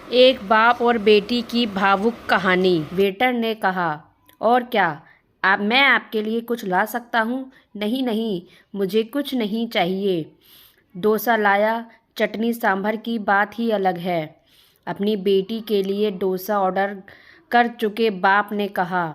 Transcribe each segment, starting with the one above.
एक बाप और बेटी की भावुक कहानी। वेटर ने कहा, और क्या मैं आपके लिए कुछ ला सकता हूँ? नहीं नहीं, मुझे कुछ नहीं चाहिए। डोसा लाया। चटनी सांभर की बात ही अलग है। अपनी बेटी के लिए डोसा ऑर्डर कर चुके बाप ने कहा।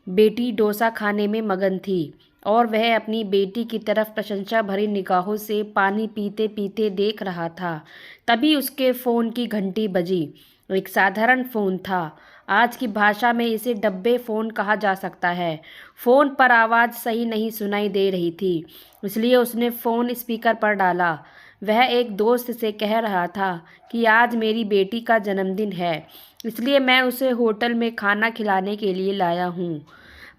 बेटी डोसा खाने में मगन थी और वह अपनी बेटी की तरफ प्रशंसा भरी निगाहों से पानी पीते पीते देख रहा था। तभी उसके फ़ोन की घंटी बजी। एक साधारण फ़ोन था। आज की भाषा में इसे डब्बे फ़ोन कहा जा सकता है। फ़ोन पर आवाज़ सही नहीं सुनाई दे रही थी, इसलिए उसने फ़ोन स्पीकर पर डाला। वह एक दोस्त से कह रहा था कि आज मेरी बेटी का जन्मदिन है, इसलिए मैं उसे होटल में खाना खिलाने के लिए लाया हूँ।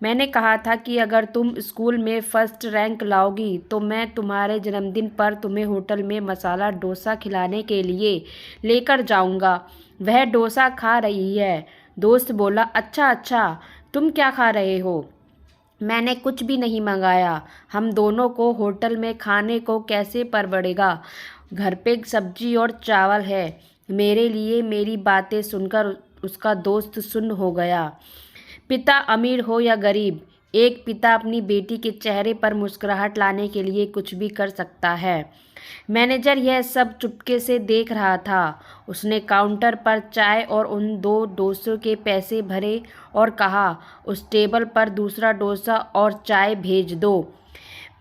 मैंने कहा था कि अगर तुम स्कूल में फर्स्ट रैंक लाओगी तो मैं तुम्हारे जन्मदिन पर तुम्हें होटल में मसाला डोसा खिलाने के लिए लेकर जाऊंगा। वह डोसा खा रही है। दोस्त बोला, अच्छा अच्छा, तुम क्या खा रहे हो? मैंने कुछ भी नहीं मंगाया। हम दोनों को होटल में खाने को कैसे परवड़ेगा? घर पे सब्जी और चावल है मेरे लिए। मेरी बातें सुनकर उसका दोस्त सुन्न हो गया। पिता अमीर हो या गरीब, एक पिता अपनी बेटी के चेहरे पर मुस्कुराहट लाने के लिए कुछ भी कर सकता है। मैनेजर यह सब चुपके से देख रहा था। उसने काउंटर पर चाय और उन दो डोसों के पैसे भरे और कहा, उस टेबल पर दूसरा डोसा और चाय भेज दो।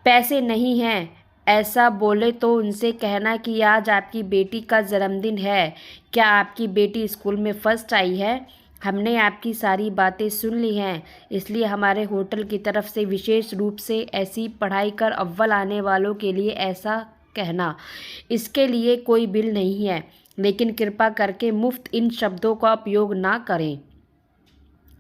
पैसे नहीं हैं, ऐसा बोले तो उनसे कहना कि आज आपकी बेटी का जन्मदिन है। क्या आपकी बेटी स्कूल में फर्स्ट आई है? हमने आपकी सारी बातें सुन ली हैं, इसलिए हमारे होटल की तरफ से विशेष रूप से ऐसी पढ़ाई कर अव्वल आने वालों के लिए ऐसा कहना। इसके लिए कोई बिल नहीं है, लेकिन कृपा करके मुफ्त इन शब्दों का उपयोग ना करें।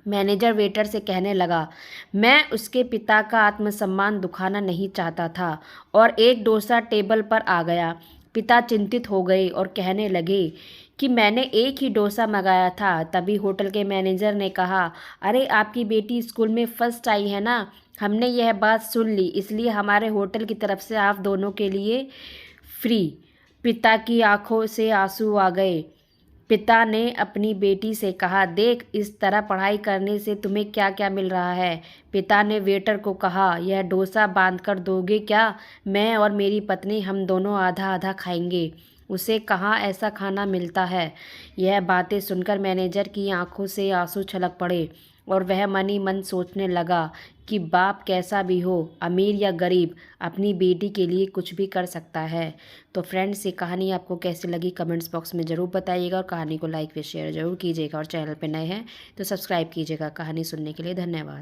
मैनेजर वेटर से कहने लगा, मैं उसके पिता का आत्मसम्मान दुखाना नहीं चाहता था, और एक डोसा टेबल पर आ गया। पिता चिंतित हो गए और कहने लगे कि मैंने एक ही डोसा मंगाया था। तभी होटल के मैनेजर ने कहा, अरे आपकी बेटी स्कूल में फर्स्ट आई है ना? हमने यह बात सुन ली, इसलिए हमारे होटल की तरफ से आप दोनों के लिए फ्री। पिता की आंखों से आंसू आ गए। पिता ने अपनी बेटी से कहा, देख, इस तरह पढ़ाई करने से तुम्हें क्या क्या मिल रहा है। पिता ने वेटर को कहा, यह डोसा बांध कर दोगे क्या? मैं और मेरी पत्नी हम दोनों आधा आधा खाएंगे। उसे कहाँ ऐसा खाना मिलता है? यह बातें सुनकर मैनेजर की आंखों से आंसू छलक पड़े और वह मन ही मन सोचने लगा कि बाप कैसा भी हो, अमीर या गरीब, अपनी बेटी के लिए कुछ भी कर सकता है। तो फ्रेंड्स, ये कहानी आपको कैसी लगी कमेंट्स बॉक्स में ज़रूर बताइएगा, और कहानी को लाइक व शेयर ज़रूर कीजिएगा, और चैनल पर नए हैं तो सब्सक्राइब कीजिएगा। कहानी सुनने के लिए धन्यवाद।